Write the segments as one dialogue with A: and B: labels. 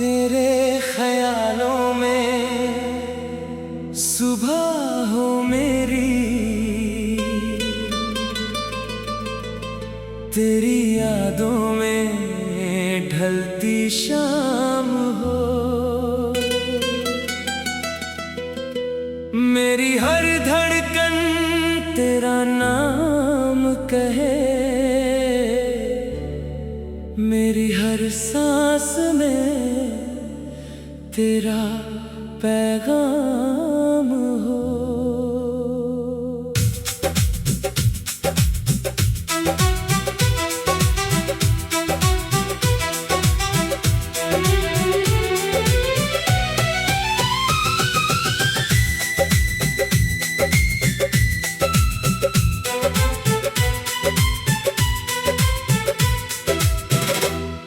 A: तेरे ख्यालों में सुबह हो मेरी, तेरी यादों में ढलती शाम हो। मेरी हर धड़कन तेरा नाम कहे, मेरी हर सांस में तेरा पैगाम हो।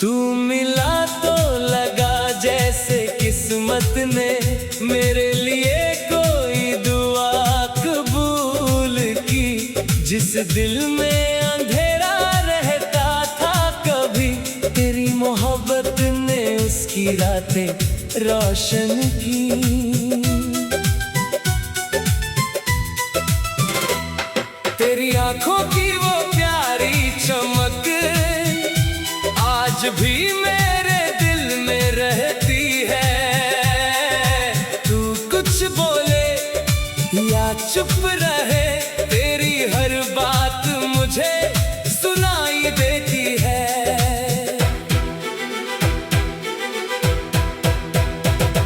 A: तू मिला तो लगा जैसे किस्मत ने मेरे लिए कोई दुआ कबूल की। जिस दिल में अंधेरा रहता था कभी, तेरी मोहब्बत ने उसकी रातें रोशन की। तेरी आंखों की वो प्यारी चमक आज भी मेरे दिल में रहती है। तू कुछ बोले या चुप रहे, तेरी हर बात मुझे सुनाई देती है।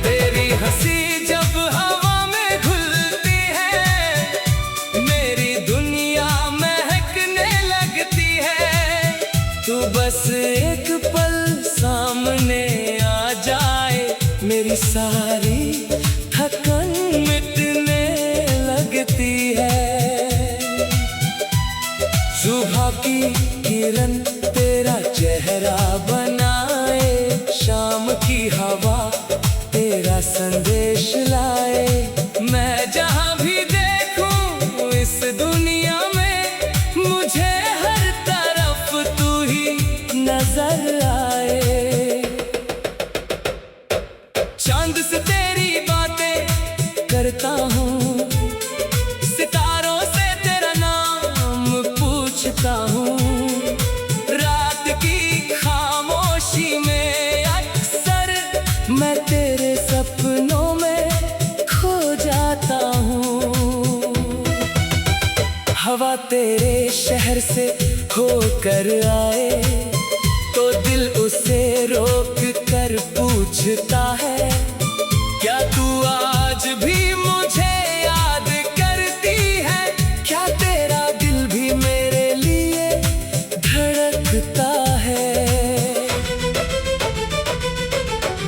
A: तेरी हंसी जब हवा में घुलती है, मेरी दुनिया महकने लगती है। तू बस एक पल सामने आ जाए, मेरी सारी थकन मिटने लगती है। सुबह की किरण तेरा चेहरा बनाए, शाम की हवा तेरा संदेश लाए। मैं जहां भी देखूं इस दुनिया में, मुझे हर तरफ तू ही नजर आए। चांद से तेरी बातें करता हूँ, सितारों से तेरा नाम पूछता हूँ। रात की खामोशी में अक्सर मैं तेरे सपनों में खो जाता हूँ। हवा तेरे शहर से होकर आए तो दिल उसे रोक कर पूछता है, क्या तू आज भी मुझे याद करती है? क्या तेरा दिल भी मेरे लिए धड़कता है?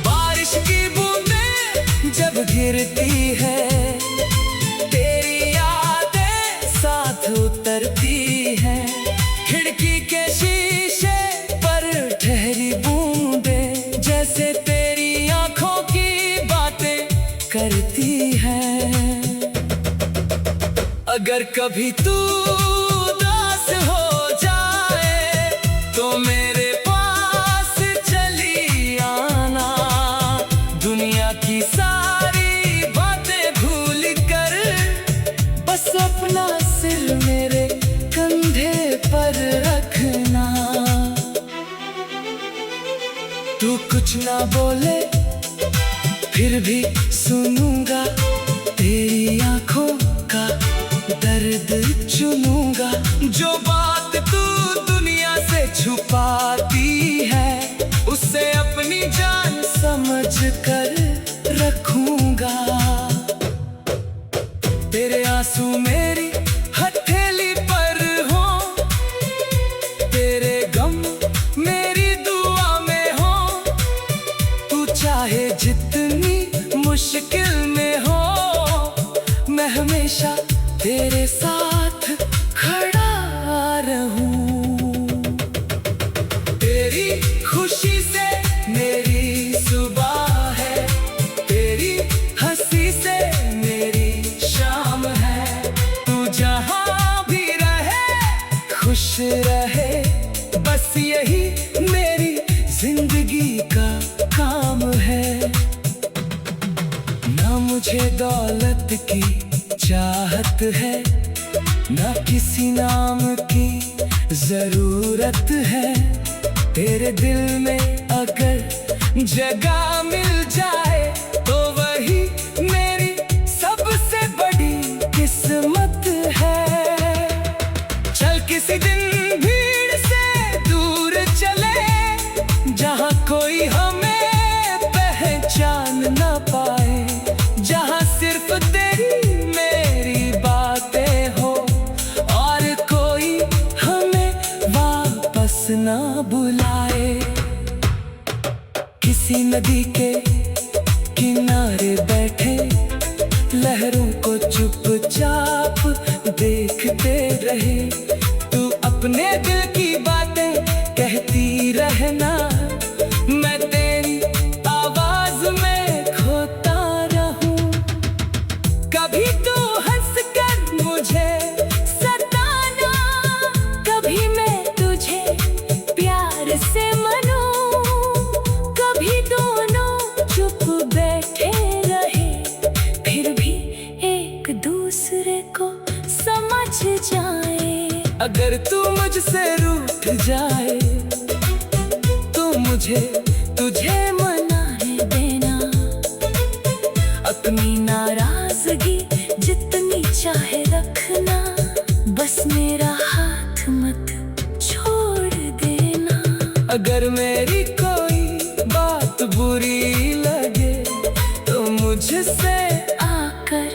A: बारिश की बूंदें जब गिरती है, तेरी यादें साथ उतरती है। खिड़की के शीशे पर ठहरी बूंदें जैसे तेरी आंखों की बातें करती हैं। अगर कभी तू उदास हो जाए तो मेरे पास चली आना। दुनिया की सारी बातें भूल कर बस अपना सिर मेरे कंधे पर रखना। तू कुछ ना बोले फिर भी सुनूंगा, तेरी आंखों का दर्द चुनूंगा। जो बात तू दुनिया से छुपाती है, उसे अपनी जान समझ कर रखूंगा। तेरे आंसू मेरी हथेली पर हो, तेरे गम मेरी दुआ में हो। तू चाहे जितनी मुश्किल में हो, मैं हमेशा तेरे साथ खड़ा रहूं। तेरी खुशी से मेरी सुबह है, तेरी हंसी से मेरी शाम है। तू जहां भी रहे खुश रहे, बस यही मेरी जिंदगी का काम है। ना मुझे दौलत की चाहत है, ना किसी नाम की जरूरत है। तेरे दिल में अगर जगह मिल जाए तो वही मेरी सबसे बड़ी किस्मत है। चल किसी दिन भीड़ से दूर चले, जहाँ कोई हमें पहचान ना पाए, जहाँ सिर्फ तेरी मेरी बातें हो और कोई हमें वापस ना बुलाए। किसी नदी के किनारे बैठे लहरों को चुपचाप देखते रहे। तू अपने दिल की बातें कहती रहना, मैं तेरी आवाज में खोता रहूं। कभी तू हंस कर मुझे सताना, कभी मैं तुझे प्यार से मनूं। कभी दोनों चुप बैठे रहे, फिर भी एक दूसरे को समझ जाए। अगर तू मुझसे रूठ जाए तो मुझे तुझे मनाने देना। अपनी नाराजगी जितनी चाहे रखना, बस मेरा हाथ मत छोड़ देना। अगर मेरी कोई बात बुरी लगे तो मुझसे आकर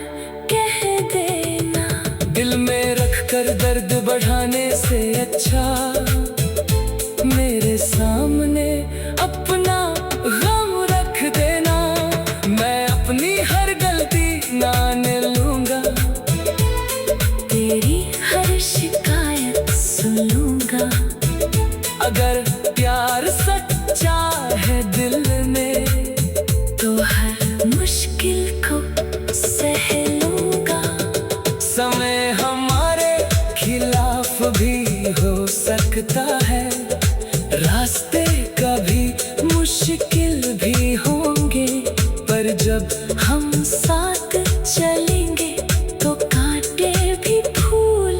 A: कह देना। दिल में रख कर दर्द बढ़ाने से अच्छा मेरे सामने अपना गम रख देना। मैं अपनी हर गलती मान लूंगा, तेरी हर शिकायत सुन लूंगा। अगर प्यार सच्चा है दिल में तो हर मुश्किल को सह लूंगा। समय हमारे खिलाफ भी हो सकता है, रास्ते कभी मुश्किल भी होंगे, पर जब हम साथ चलेंगे तो कांटे भी फूल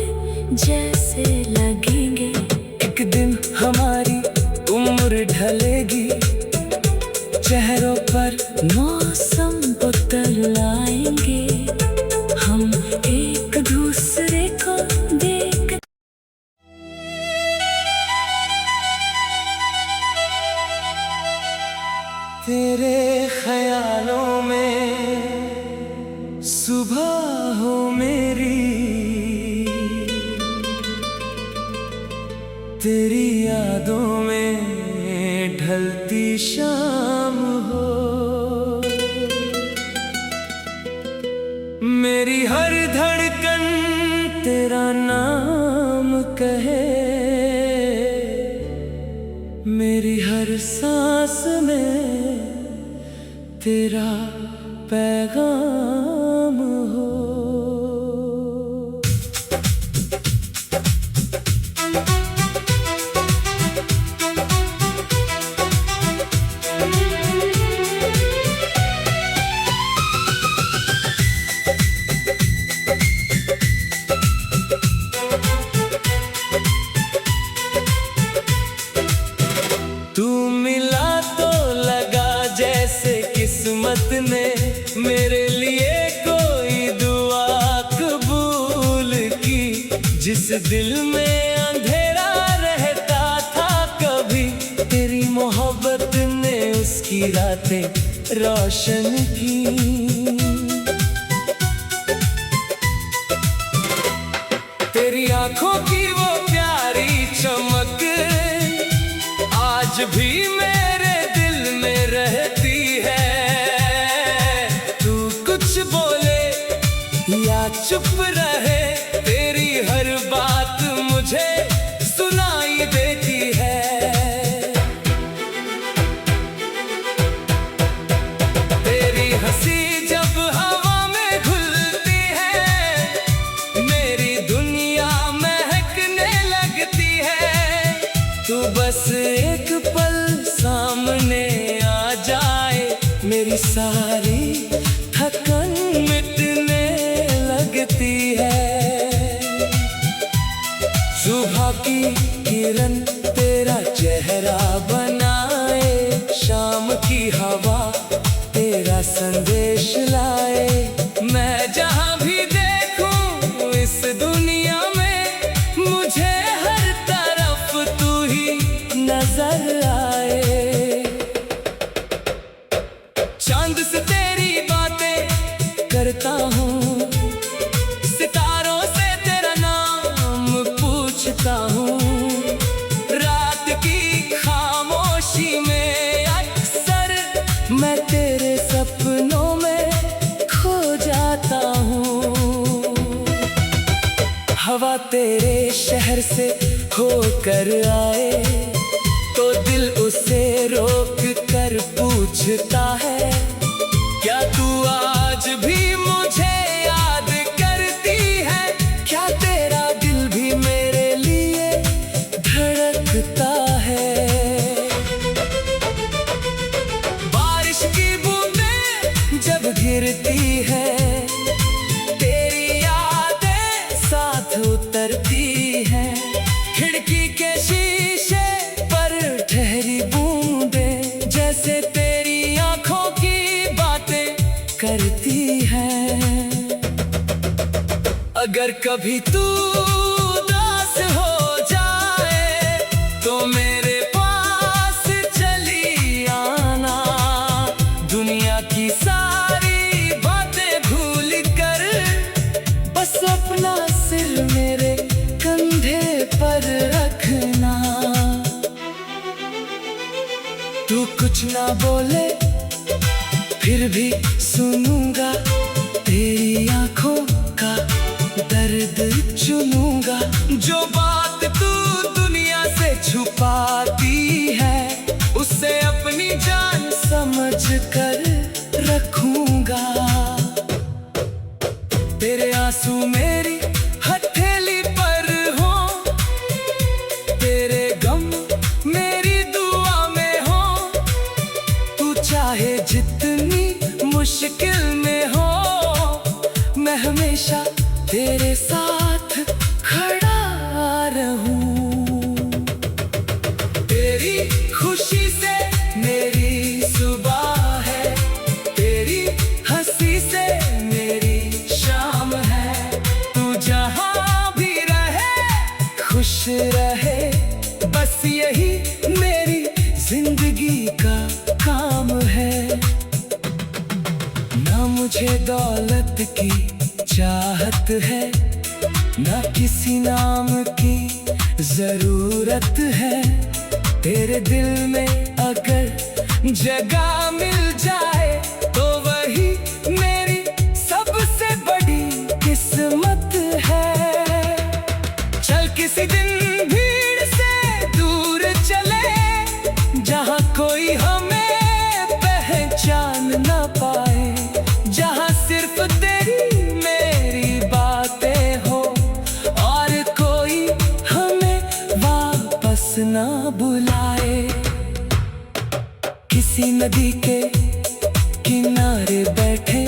A: जैसे लगेंगे। एक दिन हमारी उम्र ढलेगी, चेहरों पर मौसम बदल आएंगे। हम एक दूसरे को देख तेरे ख्यालों में सुबह हो मेरी, तेरी यादों में ढलती शाम हो। मेरी हर धड़कन तेरा नाम कहे, मेरी हर सांस में तेरा पैगाम हो। तू मिला तो लगा जैसे किस्मत ने मेरे लिए कोई दुआ कबूल की। जिस दिल में अंधेरा रहता था कभी, तेरी मोहब्बत ने उसकी रातें रोशन की। तेरी आंखों की वो प्यारी चमक आज भी मेरे दिल में रहती है। तू कुछ बोले या चुप रहे, तेरी हर बात मुझे सुनाई देती है। तेरी हंसी जब हवा में घुलती है, मेरी दुनिया महकने लगती है। तू बस एक पल सामने आ जा, सुबह की किरण तेरा चेहरा बनाए, शाम की हवा तेरा संदेश लाए। मैं जहाँ भी देखूं इस दुनिया में, मुझे हर तरफ तू ही नजर आए। चांद से तेरी बातें करता हूँ, सितारों से तेरा नाम पूछता हूँ। रात की खामोशी में अक्सर मैं तेरे सपनों में खो जाता हूँ। हवा तेरे शहर से होकर आए तो दिल उसे रोक कर पूछता है, क्या तू आज भी मुझे याद करती है? क्या तेरा दिल भी मेरे लिए धड़कता है? बारिश की बूंदें जब गिरती है, तेरी यादें साथ उतरती है। खिड़की के शीशे पर ठहरी बूंदें जैसे तेरी आंखों की बातें करती हैं। अगर कभी तू उदास हो जाए तो मेरे पास चली आना। दुनिया की सारी बातें भूल कर बस अपना सिर मेरे कंधे पर रखना। तू कुछ ना बोले फिर भी सुनूंगा, तेरी आंखों का दर्द चुनूंगा। जो बात तू दुनिया से छुपाती है, उसे अपनी जान समझ कर रखूंगा। तेरे आंसू मेरी हथेली पर हो, तेरे गम मेरी दुआ में हो। तू चाहे जितनी मुश्किल में हो, मैं हमेशा तेरे साथ खड़ा रहूं। तेरी खुशी से मेरी सुबह है, तेरी हंसी से मेरी शाम है। तू जहां भी रहे खुश रहे, बस यही मेरी जिंदगी का काम है। ना मुझे दौलत की चाहत है, ना किसी नाम की जरूरत है। तेरे दिल में अगर जगह मिल जाए तो वही मेरी सबसे बड़ी किस्मत है। चल किसी दिन भीड़ से दूर चले, जहाँ कोई हमें पहचान ना पाए। जहाँ सिर्फ तेरी मेरी बातें हो और कोई हमें वापस ना बुलाए। किसी नदी के किनारे बैठे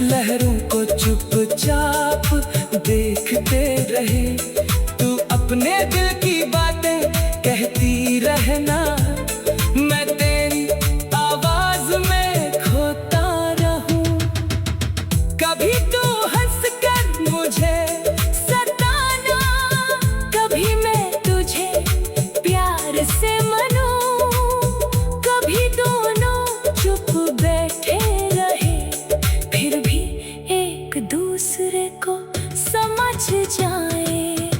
A: लहरों को चुपचाप देखते रहे। तू अपने दिल की बातें कहती रहना, मैं तेरी आवाज में खोता रहूं। कभी तू हंस कर मुझे सताना, कभी मैं तुझे प्यार से मनूं। कभी दोनों चुप बैठे रहे, फिर भी एक दूसरे को समझ जाए।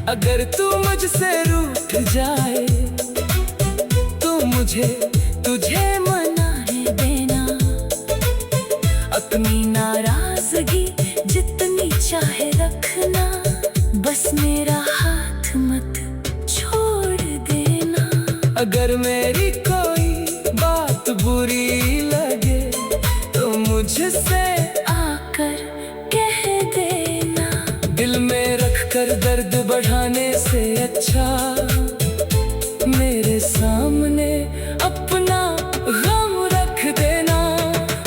A: अगर तू मुझसे रूठ जाए तो मुझे तुझे मनाने देना। अपनी नाराजगी जितनी चाहे रखना, बस मेरा हाथ मत छोड़ देना। अगर मेरी कोई बात बुरी लगे तो मुझसे आकर कह देना। दिल में रख कर दर्द बढ़ाने से अच्छा मेरे सामने अपना गम रख देना।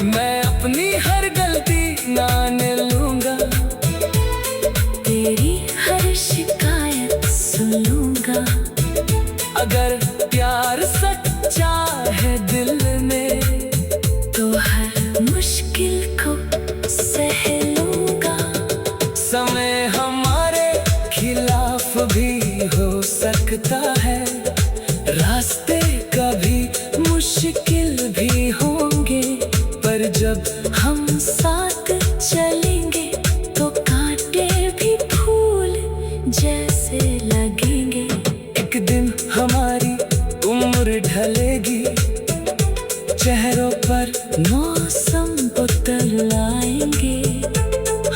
A: मैं अपनी हर गलती मान लूंगा, तेरी हर शिकायत सुन लूंगा। अगर प्यार सच्चा है दिल में तो हर मुश्किल को सह लूंगा। समय हमारे खिलाफ भी हो सकता है, रास्ते कभी मुश्किल भी होंगे, पर जब हम साथ चलेंगे तो कांटे भी फूल जैसे लगेंगे। एक दिन हमारी उम्र ढलेगी, चेहरों पर मौसम बदल आएंगे,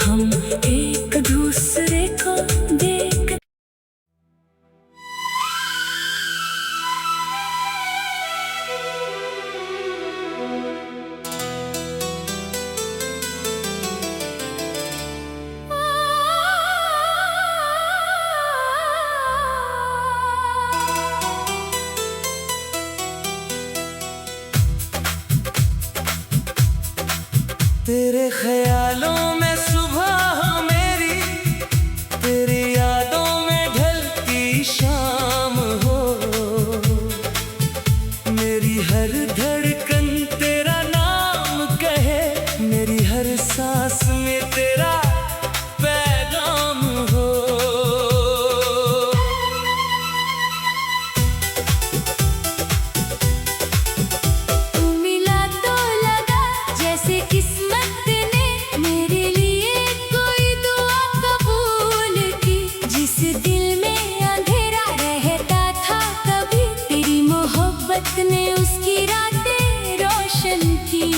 A: हम एक दूसरे को देख। तेरे ख्यालों में सुबह हो मेरी, तेरी यादों में ढलती शाम हो। मेरी हर धड़कन तेरा नाम कहे, मेरी हर सांस में तेरा पैगाम हो।
B: तू मिला तो लगा जैसे किस्मत ने मेरे लिए कोई दुआ कबूल की। जिस दिल में अंधेरा रहता था कभी, तेरी मोहब्बत ने उसकी रातें रोशन की।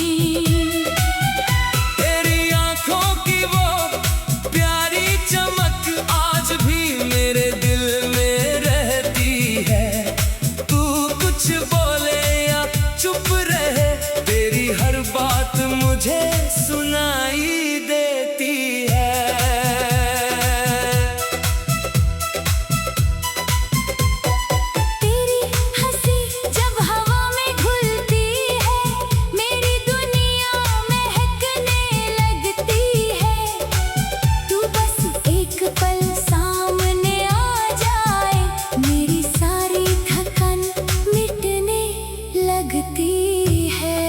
A: तेरी आंखों की वो प्यारी चमक आज भी मेरे दिल में रहती है। तू कुछ बोले या चुप रहे, तेरी हर बात मुझे सुनाई देती है।
B: तेरी हंसी जब हवा में घुलती है, मेरी दुनिया महकने लगती है। तू बस एक पल सामने आ जाए, मेरी सारी थकान मिटने लगती है।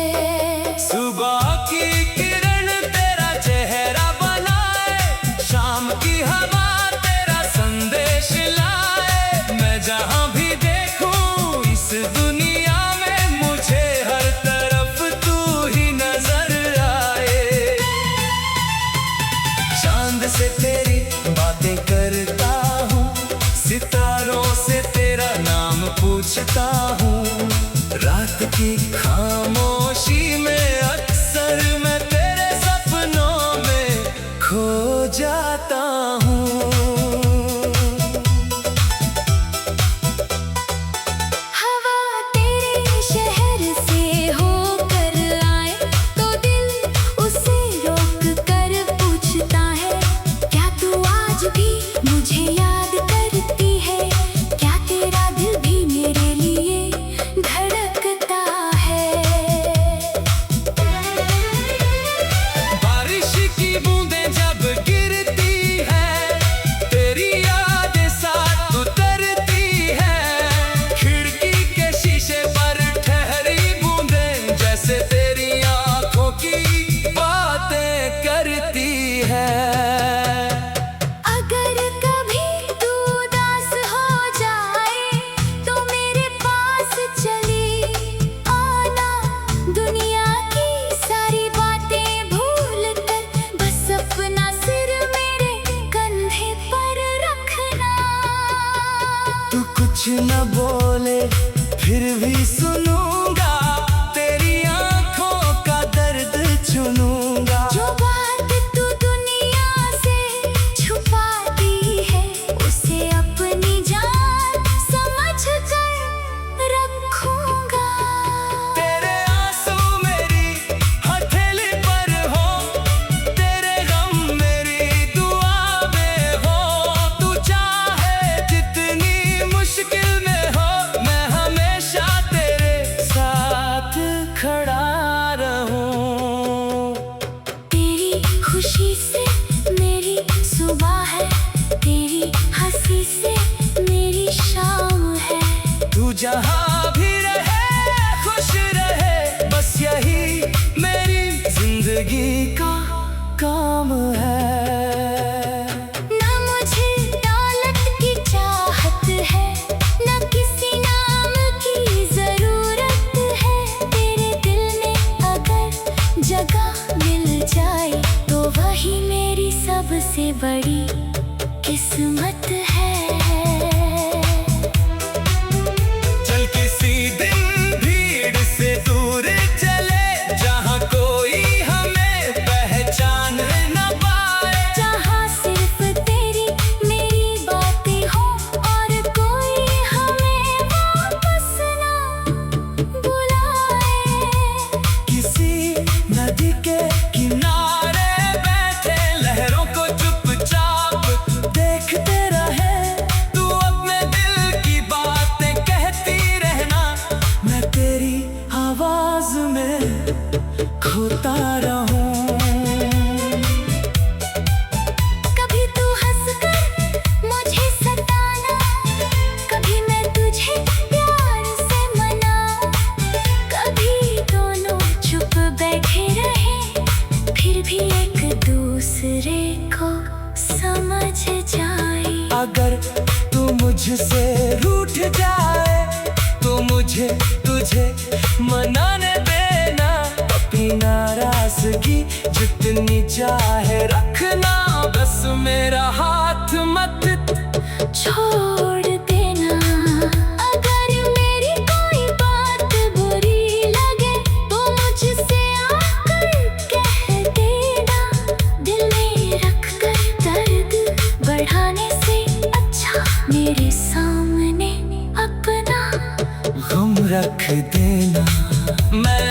A: सुबह की किरण तेरा चेहरा बनाए, शाम की हवा तेरा संदेश लाए। मैं जहां भी देखूं इस दुनिया में, मुझे हर तरफ तू ही नजर आए। चांद से तेरी बातें करता हूँ, सितारों से तेरा नाम पूछता हूँ। रात की खामोशी में अक्सर मैं तेरे सपनों में खो जाता हूँ।
B: हवा तेरे शहर से होकर आए तो दिल उसे रोक कर पूछता है, क्या तू आज भी मुझे याद करती है? क्या तेरा दिल भी मेरे लिए धड़कता है?
A: बारिश की बूंदें जब गिरती है, तेरी यादें साथ उतरती है। खिड़की के शीशे पर ठहरी बूंदें जैसे तेरी आंखों की बातें करती है।
B: अगर कभी तू उदास हो जाए तो मेरे पास चली आना। दुनिया की सारी बातें भूल कर बस अपना सिर मेरे कंधे पर रखना।
A: तू कुछ न बोले फिर भी सुनूंगा, तेरी आंखों का दर्द चुनूंगा।
B: जो बात तू दुनिया से छुपाती है, उसे अपनी जान समझ कर रखूंगा।
A: तेरे आंसू मेरी हथेली पर हो, तेरे गम मेरी दुआ में हो। तू चाहे जितनी मुश्किल में हो, मैं हमेशा तेरे साथ रूठ जाए तो मुझे तुझे मनाने देना। अपनी नाराजगी जितनी चाहे रखना, बस मेरा हाथ मत
B: छोड़ देना। अगर मेरी कोई बात बुरी लगे तो मुझसे आकर कह देना। दिल में रख कर दर्द बढ़ाने से अच्छा मेरे सामने अपना
A: गम रख देना। मैं